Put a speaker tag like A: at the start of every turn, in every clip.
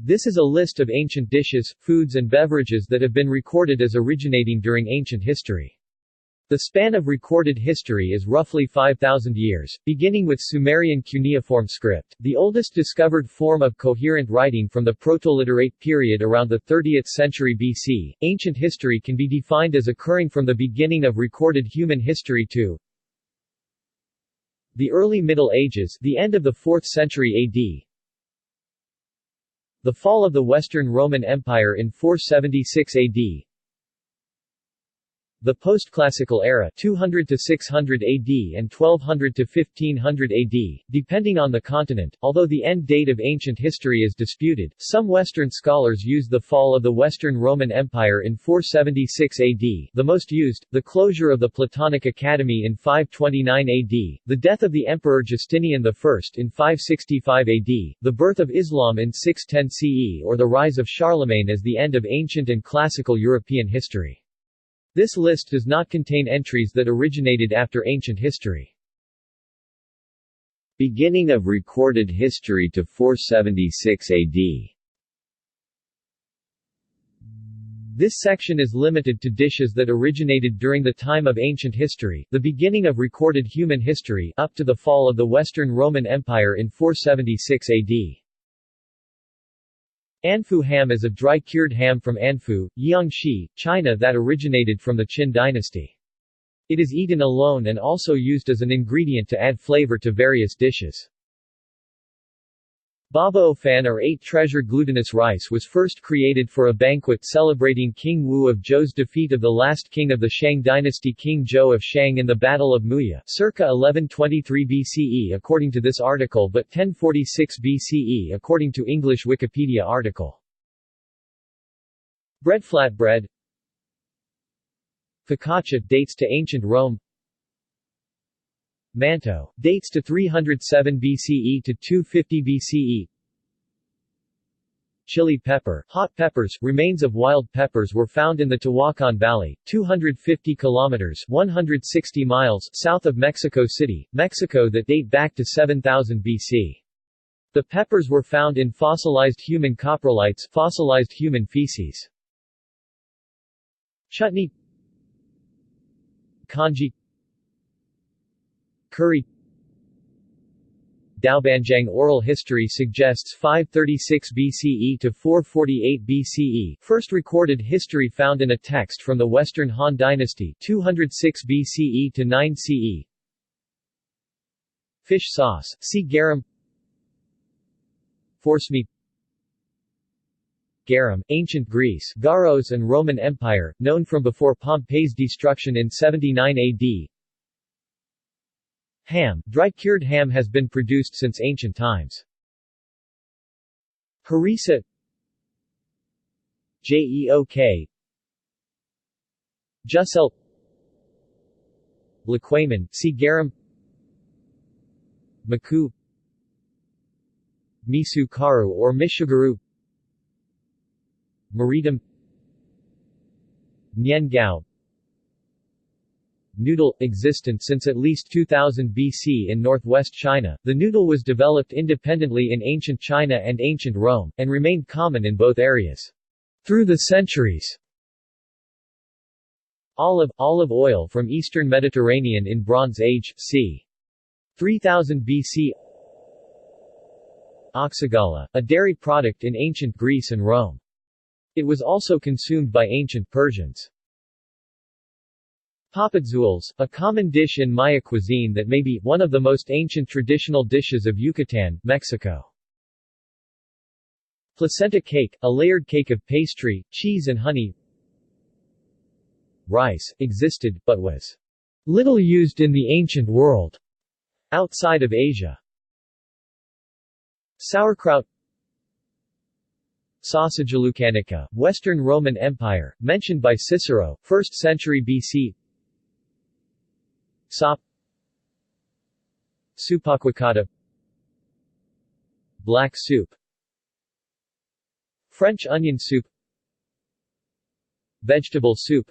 A: This is a list of ancient dishes, foods and beverages that have been recorded as originating during ancient history. The span of recorded history is roughly 5,000 years, beginning with Sumerian cuneiform script, the oldest discovered form of coherent writing from the Proto-Literate period around the 30th century BC. Ancient history can be defined as occurring from the beginning of recorded human history to the early Middle Ages, the end of the 4th century AD, the fall of the Western Roman Empire in 476 AD, the post-classical era 200 to 600 AD and 1200 to 1500 AD, depending on the continent. Although the end date of ancient history is disputed, some Western scholars use the fall of the Western Roman Empire in 476 AD, the most used, the closure of the Platonic Academy in 529 AD, the death of the Emperor Justinian I in 565 AD, the birth of Islam in 610 CE, or the rise of Charlemagne as the end of ancient and classical European history. This list does not contain entries that originated after ancient history. Beginning of recorded history to 476 AD. This section is limited to dishes that originated during the time of ancient history, the beginning of recorded human history, up to the fall of the Western Roman Empire in 476 AD. Anfu ham is a dry-cured ham from Anfu, Jiangxi, China that originated from the Qin dynasty. It is eaten alone and also used as an ingredient to add flavor to various dishes. Baba Ofan or 8-treasure glutinous rice was first created for a banquet celebrating King Wu of Zhou's defeat of the last king of the Shang dynasty King Zhou of Shang in the Battle of Muya, circa 1123 BCE according to this article but 1046 BCE according to English Wikipedia article. Bread flatbread. Focaccia dates to ancient Rome. Manto dates to 307 BCE to 250 BCE. Chili pepper, hot peppers, remains of wild peppers were found in the Tehuacan Valley, 250 kilometers (160 miles) south of Mexico City, Mexico that date back to 7000 BC. The peppers were found in fossilized human coprolites, fossilized human feces. Chutney, congee, curry. Daobanjiang oral history suggests 536 BCE to 448 BCE. First recorded history found in a text from the Western Han Dynasty, 206 BCE to 9 CE. Fish sauce, see garum. Forcemeat. Garum, ancient Greece, Garos and Roman Empire, known from before Pompey's destruction in 79 AD. Ham, dry-cured ham has been produced since ancient times. Harissa. Jeok. Jussel. Liquamen, see garum. Maku. Misu karu or mishugaru. Maridam. Niangao. Noodle, existent since at least 2000 BC in northwest China, the noodle was developed independently in ancient China and ancient Rome, and remained common in both areas through the centuries. Olive oil from eastern Mediterranean in Bronze Age, c. 3000 BC. Oxygala, a dairy product in ancient Greece and Rome. It was also consumed by ancient Persians. Papadzules, a common dish in Maya cuisine that may be one of the most ancient traditional dishes of Yucatan, Mexico. Placenta cake, a layered cake of pastry, cheese and honey. Rice, existed, but was little used in the ancient world, outside of Asia. Sauerkraut. Sausagelucanica, Western Roman Empire, mentioned by Cicero, 1st century BC. Sop. Soupaquicata. Black soup. French onion soup. Vegetable soup.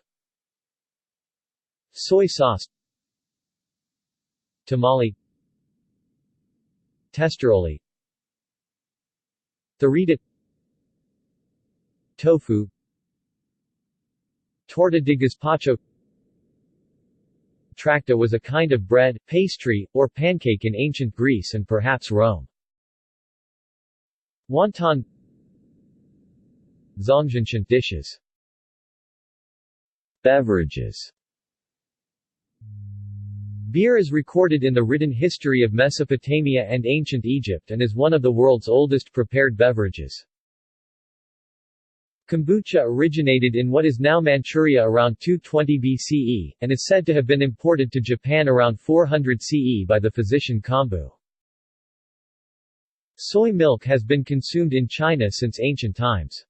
A: Soy sauce. Tamale. Testeroli. Tharita. tofu. Torta de gazpacho. Tracta was a kind of bread, pastry, or pancake in ancient Greece and perhaps Rome. Wonton. Zongjianshan dishes. Beverages. Beer is recorded in the written history of Mesopotamia and ancient Egypt and is one of the world's oldest prepared beverages. Kombucha originated in what is now Manchuria around 220 BCE, and is said to have been imported to Japan around 400 CE by the physician Kombu. Soy milk has been consumed in China since ancient times.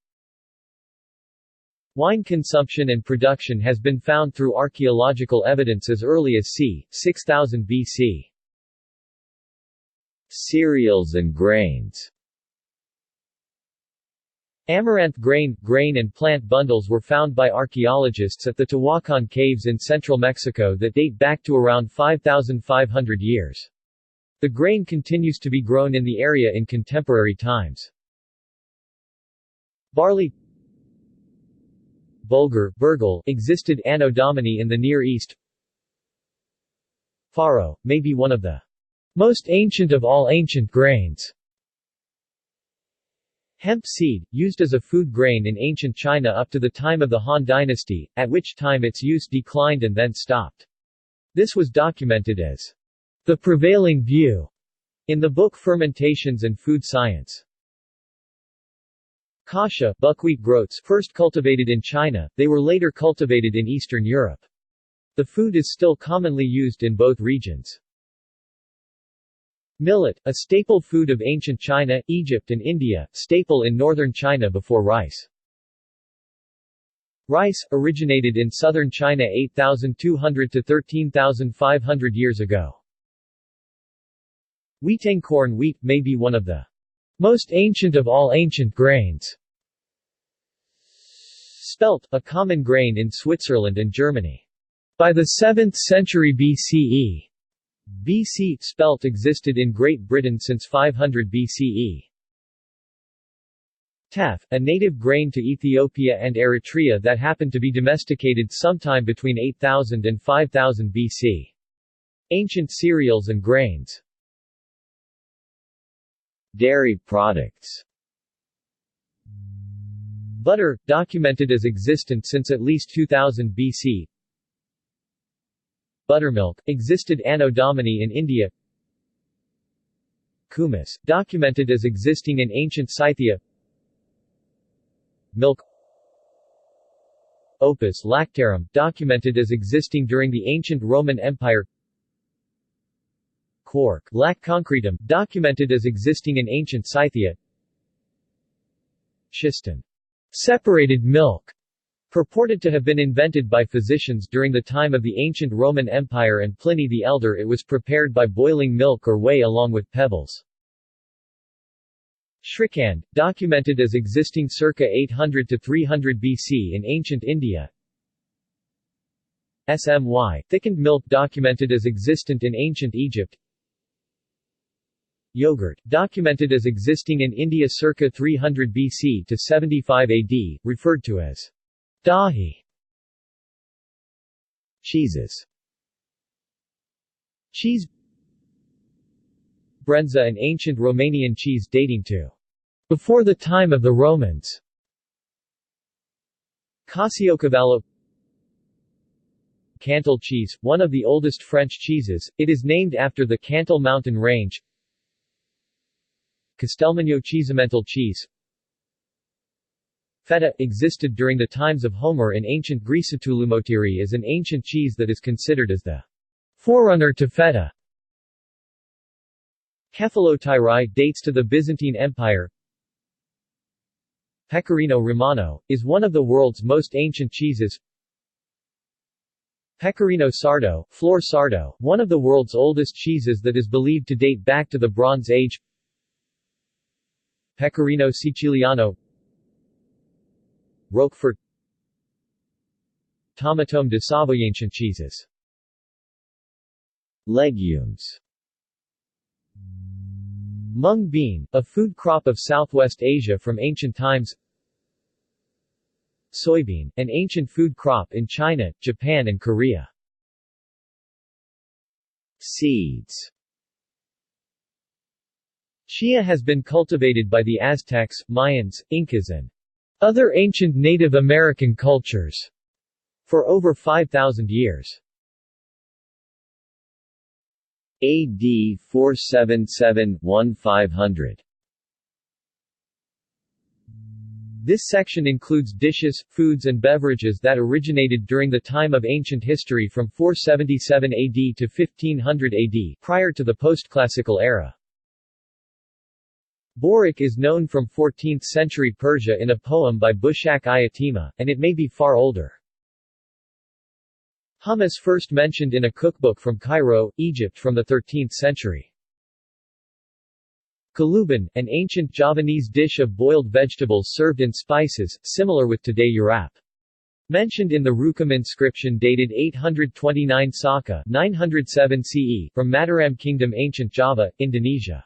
A: Wine consumption and production has been found through archaeological evidence as early as c. 6000 BC. Cereals and grains. Amaranth grain and plant bundles were found by archaeologists at the Tehuacan caves in central Mexico that date back to around 5,500 years. The grain continues to be grown in the area in contemporary times. Barley. Bulgur burgle existed Anno Domini in the Near East. Farro, may be one of the most ancient of all ancient grains. Hemp seed, used as a food grain in ancient China up to the time of the Han Dynasty, at which time its use declined and then stopped. This was documented as the prevailing view in the book Fermentations and Food Science. Kasha, buckwheat groats, first cultivated in China, they were later cultivated in Eastern Europe. The food is still commonly used in both regions. Millet, a staple food of ancient China, Egypt and India, staple in northern China before rice. Rice, originated in southern China 8,200 to 13,500 years ago. Wheatang corn wheat, may be one of the most ancient of all ancient grains. Spelt, a common grain in Switzerland and Germany. By the 7th century BCE, spelt existed in Great Britain since 500 BCE. Teff, a native grain to Ethiopia and Eritrea that happened to be domesticated sometime between 8000 and 5000 BC. Ancient cereals and grains. Dairy products. Butter, documented as existent since at least 2000 BC. Buttermilk, existed Anno Domini in India. Kumis, documented as existing in ancient Scythia. Milk. Opus lactarum, documented as existing during the ancient Roman Empire. Quark, lac concretum, documented as existing in ancient Scythia. Schiston, separated milk, purported to have been invented by physicians during the time of the ancient Roman Empire and Pliny the Elder. It was prepared by boiling milk or whey along with pebbles. Shrikand, documented as existing circa 800 to 300 BC in ancient India. Smy, thickened milk, documented as existent in ancient Egypt. Yogurt, documented as existing in India circa 300 BC to 75 AD, referred to as dahi. Cheeses. Cheese. Brenza, an ancient Romanian cheese dating to before the time of the Romans. Caciocavallo. Cantal cheese, one of the oldest French cheeses, it is named after the Cantal mountain range. Castelmagno cheesemental cheese. Feta, existed during the times of Homer in ancient Greece. Tulumotiri is an ancient cheese that is considered as the forerunner to feta. Cephalotyri, dates to the Byzantine Empire. Pecorino Romano, is one of the world's most ancient cheeses. Pecorino Sardo, Flor Sardo, one of the world's oldest cheeses that is believed to date back to the Bronze Age. Pecorino Siciliano. Roquefort. Tomatome de Savoie. Ancient cheeses. Legumes. Mung bean, a food crop of Southwest Asia from ancient times. soybean, an ancient food crop in China, Japan and Korea.
B: Seeds.
A: Chia has been cultivated by the Aztecs, Mayans, Incas and other ancient Native American cultures for over 5,000 years.
B: AD 477-1500.
A: This section includes dishes, foods and beverages that originated during the time of ancient history from 477 AD to 1500 AD, prior to the post-classical era. Borak is known from 14th-century Persia in a poem by Bushak-i-Atima, and it may be far older. Hummus first mentioned in a cookbook from Cairo, Egypt from the 13th century. Kaluban, an ancient Javanese dish of boiled vegetables served in spices, similar with today urap. Mentioned in the Rukam inscription dated 829 Saka 907 CE, from Mataram Kingdom, Ancient Java, Indonesia.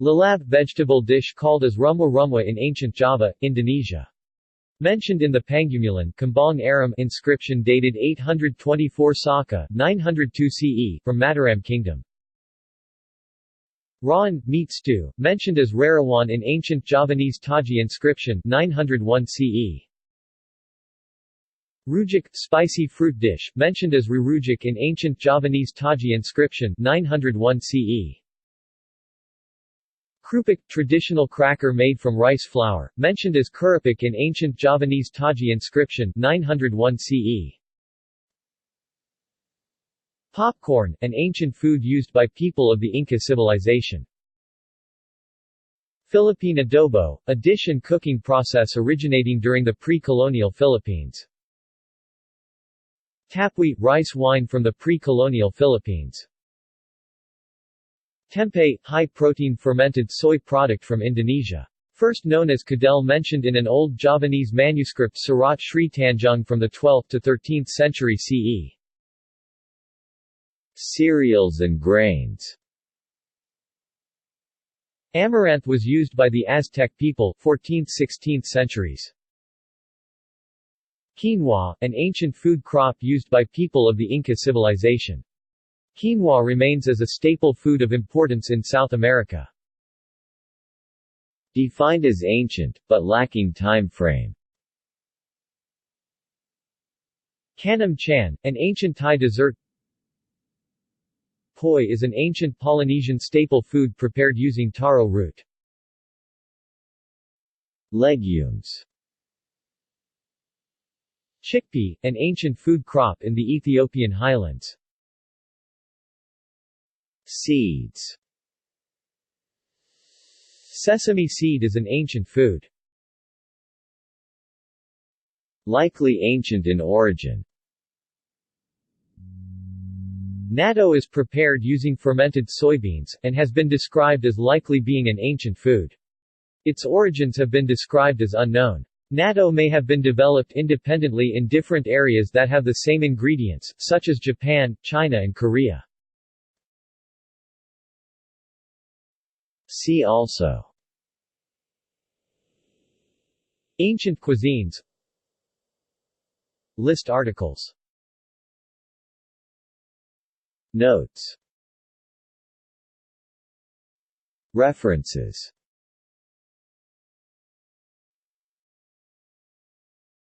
A: Lalap, vegetable dish called as rumwa rumwa in Ancient Java, Indonesia. Mentioned in the Pangumulan Kembang Aram inscription dated 824 Saka 902 CE, from Mataram Kingdom. Rawan, meat stew, mentioned as Rarawan in ancient Javanese Taji inscription 901 CE. Rujak, spicy fruit dish, mentioned as Rurujak in ancient Javanese Taji inscription 901 CE. Krupuk, traditional cracker made from rice flour, mentioned as Kurupuk in ancient Javanese Taji inscription 901 CE. Popcorn, an ancient food used by people of the Inca civilization. Philippine adobo, a dish and cooking process originating during the pre-colonial Philippines. Tapui, rice wine from the pre-colonial Philippines. Tempeh, high-protein fermented soy product from Indonesia. First known as kadel, mentioned in an old Javanese manuscript Surat Sri Tanjung from the 12th to 13th century CE.
B: Cereals and grains.
A: Amaranth was used by the Aztec people, 14th–16th centuries. Quinoa, an ancient food crop used by people of the Inca civilization. Quinoa remains as a staple food of importance in South America.
B: Defined as ancient, but lacking time frame.
A: Kanam chan, an ancient Thai dessert. Poi is an ancient Polynesian staple food prepared using taro root.
B: Legumes.
A: Chickpea, an ancient food crop in the Ethiopian highlands.
B: Seeds.
A: Sesame seed is an ancient food.
B: Likely ancient in origin.
A: Natto is prepared using fermented soybeans, and has been described as likely being an ancient food. Its origins have been described as unknown. Natto may have been developed independently in different areas that have the same ingredients, such as Japan, China and Korea.
B: See also:
A: Ancient cuisines. List articles.
B: Notes. References.